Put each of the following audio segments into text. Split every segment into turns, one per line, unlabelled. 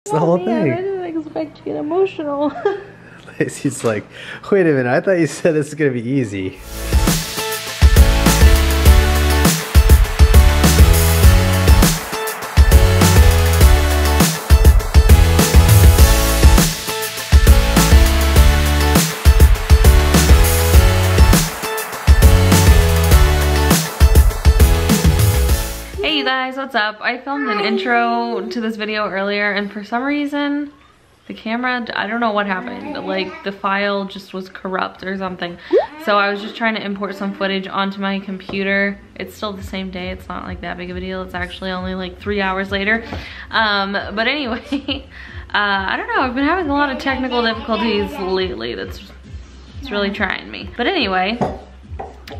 It's the whole thing.
I didn't expect to get emotional.
Lacey's like, wait a minute, I thought you said this is gonna be easy.
What's up? I filmed an intro to this video earlier and for some reason the camera, I don't know what happened, like the file just was corrupt or something. So I was just trying to import some footage onto my computer. It's still the same day, it's not like that big of a deal. It's actually only like 3 hours later. But anyway, I don't know, I've been having a lot of technical difficulties lately. It's really trying me. But anyway,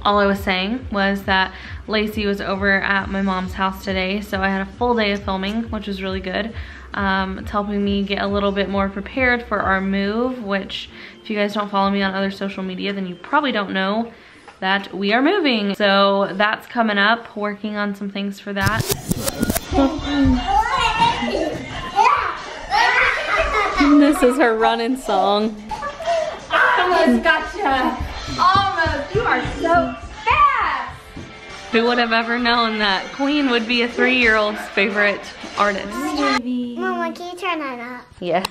all I was saying was that Lacey was over at my mom's house today, so I had a full day of filming, which was really good. It's helping me get a little bit more prepared for our move, which if you guys don't follow me on other social media, then you probably don't know that we are moving. So that's coming up, working on some things for that. This is her running song.
Almost gotcha. Almost. You are so fast.
Who would have ever known that Queen would be a 3-year-old's favorite artist?
Mama, can you turn that up?
Yes.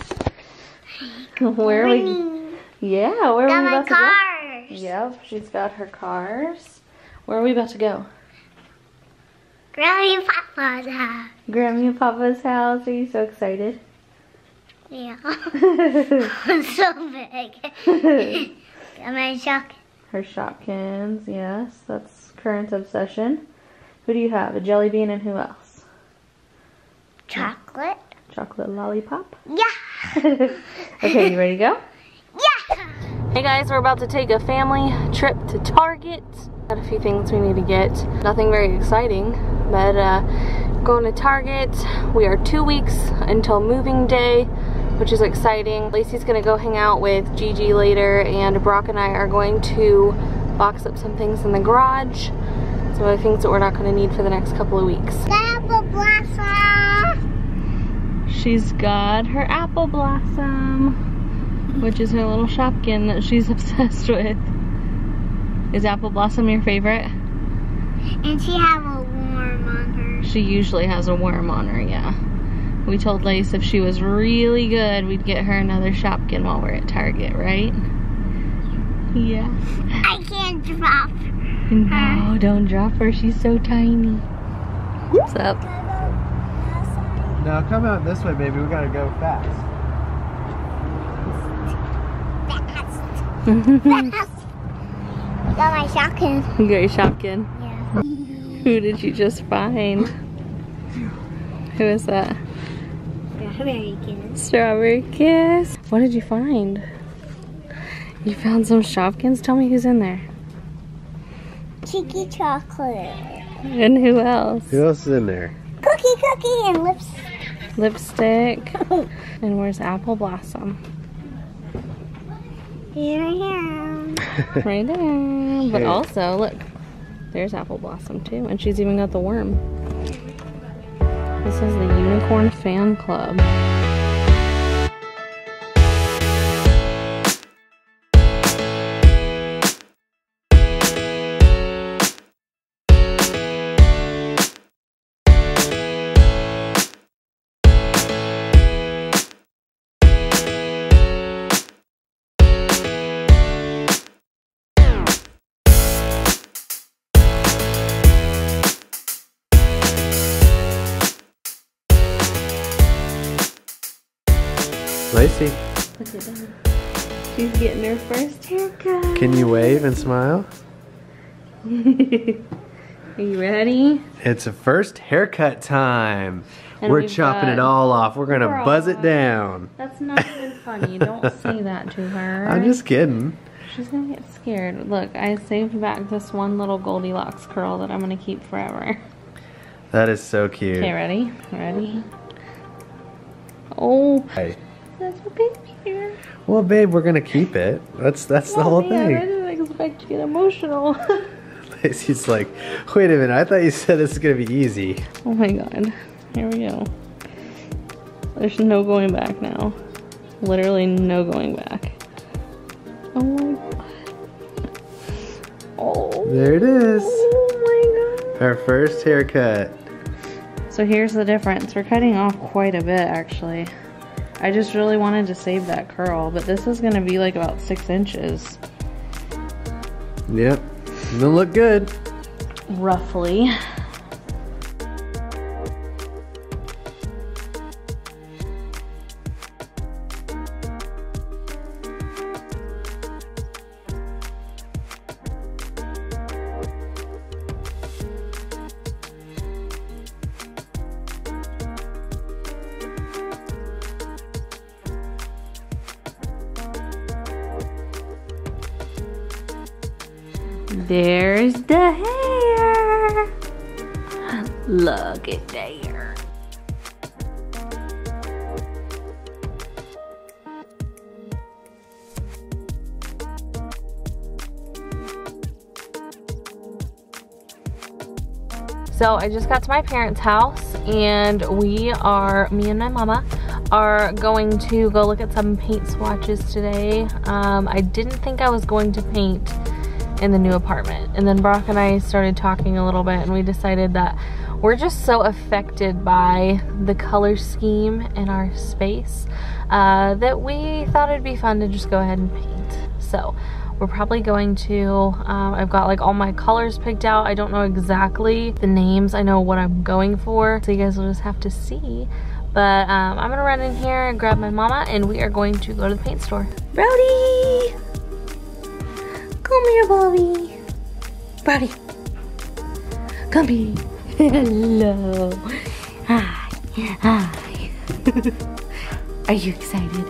Where are we? Yeah, where are we about to go?
Cars.
Yep, she's got her cars. Where are we about to go?
Grammy and Papa's house.
Grammy and Papa's house. Are you so excited?
Yeah. I'm so big. Got my shock.
Her Shopkins, yes, that's current obsession. Who do you have? A jelly bean and who else?
Chocolate.
Chocolate lollipop?
Yeah.
Okay, you ready to go?
Yeah.
Hey guys, we're about to take a family trip to Target. Got a few things we need to get. Nothing very exciting, but going to Target. We are 2 weeks until moving day, which is exciting. Lacey's gonna go hang out with Gigi later, and Brock and I are going to box up some things in the garage. Some other things that we're not gonna need for the next couple of weeks.
Apple blossom.
She's got her apple blossom, which is her little Shopkin that she's obsessed with. Is apple blossom your favorite?
And she have a worm on her.
She usually has a worm on her, yeah. We told Lace if she was really good, we'd get her another Shopkin while we're at Target, right? Yeah.
I can't drop her.
No, don't drop her. She's so tiny. What's up?
Now come out this way, baby. We gotta go fast.
Fast. Got my Shopkin.
You got your Shopkin?
Yeah.
Who did you just find? Who is that?
Strawberry kiss.
Strawberry Kiss. What did you find? You found some Shopkins? Tell me who's in there.
Cheeky chocolate.
And who else?
Who else is in there?
Cookie and
Lipstick. And where's Apple Blossom?
Here I am.
Right there. But
Hey.
also, look, there's Apple Blossom too. And she's even got the worm. This is the Unicorn Fan Club.
Lacey,
Look at that. She's getting her first haircut.
can you wave and smile?
Are you ready?
It's a first haircut time.
And
We're
we've
chopping
got-
it all off. We're gonna buzz it down.
That's not even funny. Don't say that to her.
I'm just kidding.
She's gonna get scared. Look, I saved back this one little Goldilocks curl that I'm gonna keep forever.
That is so cute.
Okay, ready? Ready? Oh,
Hey.
that's a baby hair.
Well, babe, we're gonna keep it. That's the whole
I
thing.
didn't expect to get emotional.
Lacey's like, wait a minute, I thought you said this is gonna be easy.
Oh my god. Here we go. There's no going back now. Literally no going back. Oh my god. Oh.
There it is.
Oh my god.
Our first haircut.
So here's the difference. We're cutting off quite a bit actually. I just really wanted to save that curl, but this is gonna be like about 6 inches.
Yep. It'll look good.
Roughly. There's the hair. Look at there. So I just got to my parents' house and me and my mama are going to go look at some paint swatches today. I didn't think I was going to paint in the new apartment, and then Brock and I started talking a little bit and we decided that we're just so affected by the color scheme in our space that we thought it'd be fun to just go ahead and paint. So we're probably going to, I've got like all my colors picked out. I don't know exactly the names. I know what I'm going for, so you guys will just have to see. But I'm gonna run in here and grab my mama and we are going to go to the paint store. Brody! Come here, Bobby. Brody. Come here. Hello. Hi. Hi. Are you excited?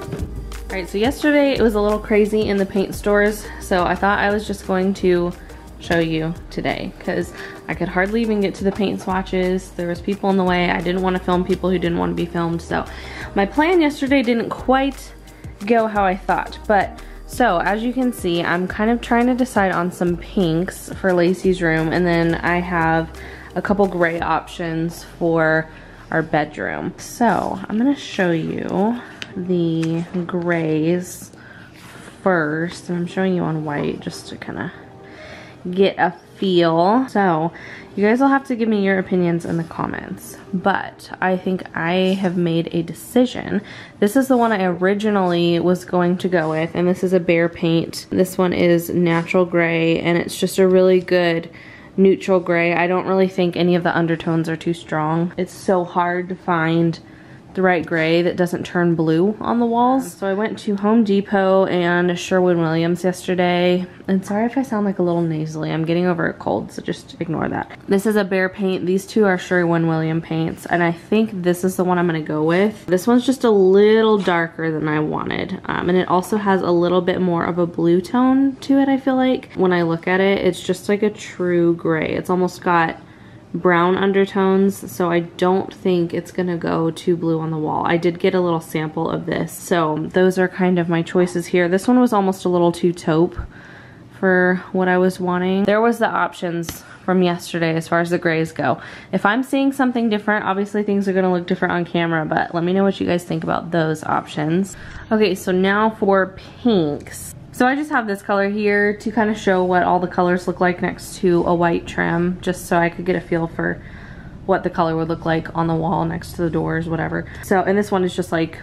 Alright, so yesterday it was a little crazy in the paint stores, so I thought I was just going to show you today because I could hardly even get to the paint swatches. There was people in the way. I didn't want to film people who didn't want to be filmed, so my plan yesterday didn't quite go how I thought, but so as you can see, I'm kind of trying to decide on some pinks for Lacey's room, and then I have a couple gray options for our bedroom. So I'm gonna show you the grays first, and I'm showing you on white just to kind of get a feel. So you guys will have to give me your opinions in the comments, but I think I have made a decision. This is the one I originally was going to go with, and this is a Behr paint. This one is natural gray, and it's just a really good neutral gray. I don't really think any of the undertones are too strong. It's so hard to find the right gray that doesn't turn blue on the walls. So I went to Home Depot and Sherwin-Williams yesterday. And sorry if I sound like a little nasally. I'm getting over a cold, so just ignore that. This is a Behr paint. These two are Sherwin-Williams paints, and I think this is the one I'm gonna go with. This one's just a little darker than I wanted. And it also has a little bit more of a blue tone to it, I feel like. When I look at it, it's just like a true gray. It's almost got brown undertones, so I don't think it's gonna go too blue on the wall. I did get a little sample of this, so those are kind of my choices here. This one was almost a little too taupe for what I was wanting. There was the options from yesterday as far as the grays go. If I'm seeing something different, obviously things are gonna look different on camera, but let me know what you guys think about those options. Okay, so now for pinks. So I just have this color here to kind of show what all the colors look like next to a white trim, just so I could get a feel for what the color would look like on the wall next to the doors, whatever. So, and this one is just like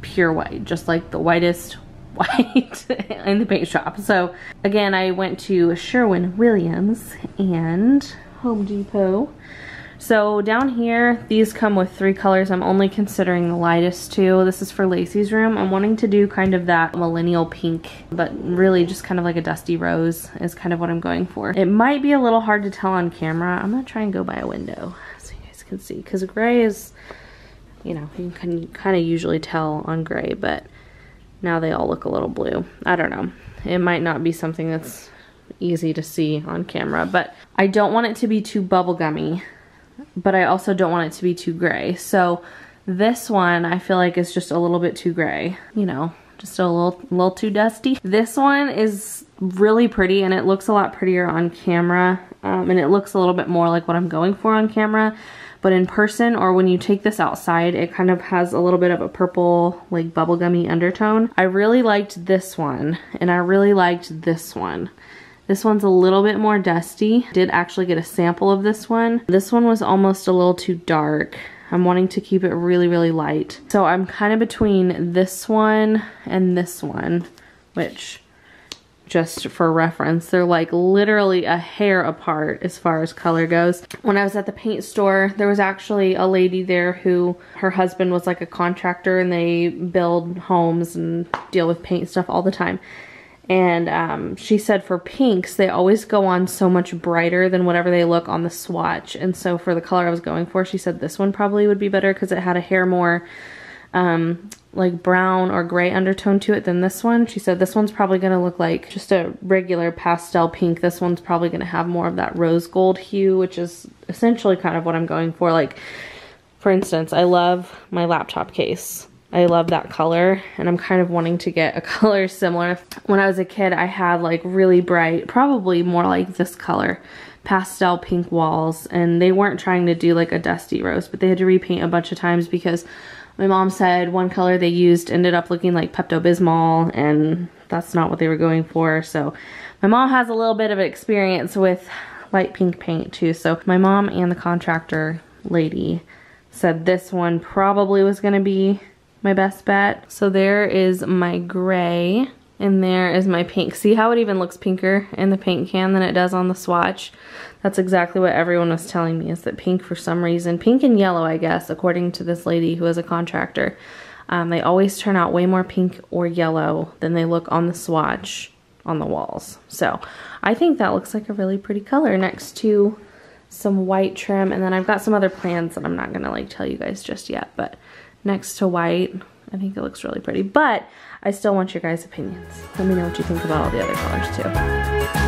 pure white, just like the whitest white in the paint shop. So again, I went to Sherwin-Williams and Home Depot. So down here, these come with 3 colors. I'm only considering the lightest 2. This is for Lacey's room. I'm wanting to do kind of that millennial pink, but really just kind of like a dusty rose is kind of what I'm going for. It might be a little hard to tell on camera. I'm gonna try and go by a window so you guys can see, because gray is, you know, you can kind of usually tell on gray, but now they all look a little blue. I don't know. It might not be something that's easy to see on camera, but I don't want it to be too bubblegummy, but I also don't want it to be too gray. So this one I feel like is just a little bit too gray, you know, just a little too dusty. This one is really pretty, and it looks a lot prettier on camera, and it looks a little bit more like what I'm going for on camera, but in person or when you take this outside, it kind of has a little bit of a purple, like bubblegummy undertone. I really liked this one, and I really liked this one. This one's a little bit more dusty. I did actually get a sample of this one. This one was almost a little too dark. I'm wanting to keep it really, really light. So I'm kind of between this one and this one, which, just for reference, they're like literally a hair apart as far as color goes. When I was at the paint store, there was actually a lady there who, her husband was like a contractor, and they build homes and deal with paint stuff all the time. And she said for pinks, they always go on so much brighter than whatever they look on the swatch. And so for the color I was going for, she said this one probably would be better because it had a hair more like brown or gray undertone to it than this one. She said this one's probably going to look like just a regular pastel pink. This one's probably going to have more of that rose gold hue, which is essentially kind of what I'm going for. Like, for instance, I love my laptop case. I love that color, and I'm kind of wanting to get a color similar. When I was a kid, I had like really bright, probably more like this color, pastel pink walls, and they weren't trying to do like a dusty rose, but they had to repaint a bunch of times because my mom said one color they used ended up looking like Pepto-Bismol, and that's not what they were going for. So my mom has a little bit of experience with light pink paint too. So my mom and the contractor lady said this one probably was going to be my best bet. So there is my gray, and there is my pink. See how it even looks pinker in the paint can than it does on the swatch? That's exactly what everyone was telling me, is that pink, for some reason, pink and yellow, I guess, according to this lady who is a contractor, they always turn out way more pink or yellow than they look on the swatch on the walls. So I think that looks like a really pretty color next to some white trim. And then I've got some other plans that I'm not gonna like tell you guys just yet, but next to white, I think it looks really pretty. But I still want your guys' opinions. Let me know what you think about all the other colors too.